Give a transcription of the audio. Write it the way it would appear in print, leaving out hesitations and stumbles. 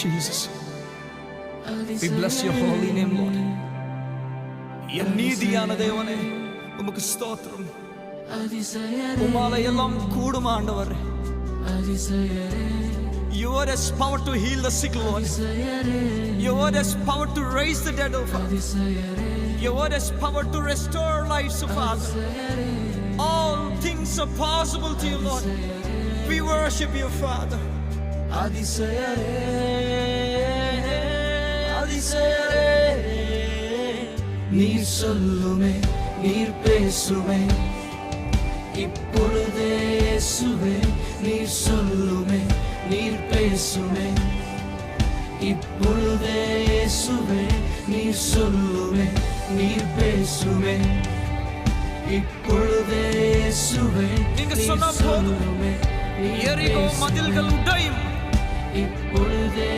Jesus. We bless your holy name, Lord. என் நீதியான தேவனே உமக்கு ஸ்தோத்திரம். உம்மால எல்லாம் கூடும் ஆண்டவரே. Your word has power to heal the sick, Lord. Your word has power to raise the dead, O Father. Your word has power to restore lives, O Father. All things are possible to you, Lord. We worship you, Father. அதிசயரே அதிசயரே நீர் சொல்லுமே நீர் பேசுமே இப்பொழுதே இயேசுவே நீர் சொல்லுமே நீர் பேசுமே இப்பொழுதே இயேசுவே நீர் சொல்லுமே நீர் பேசுமே இப்பொழுதே இயேசுவே நீங்க சொன்ன போதும் எரிகோ மதில்கள் உடையும் இப்பொழுதே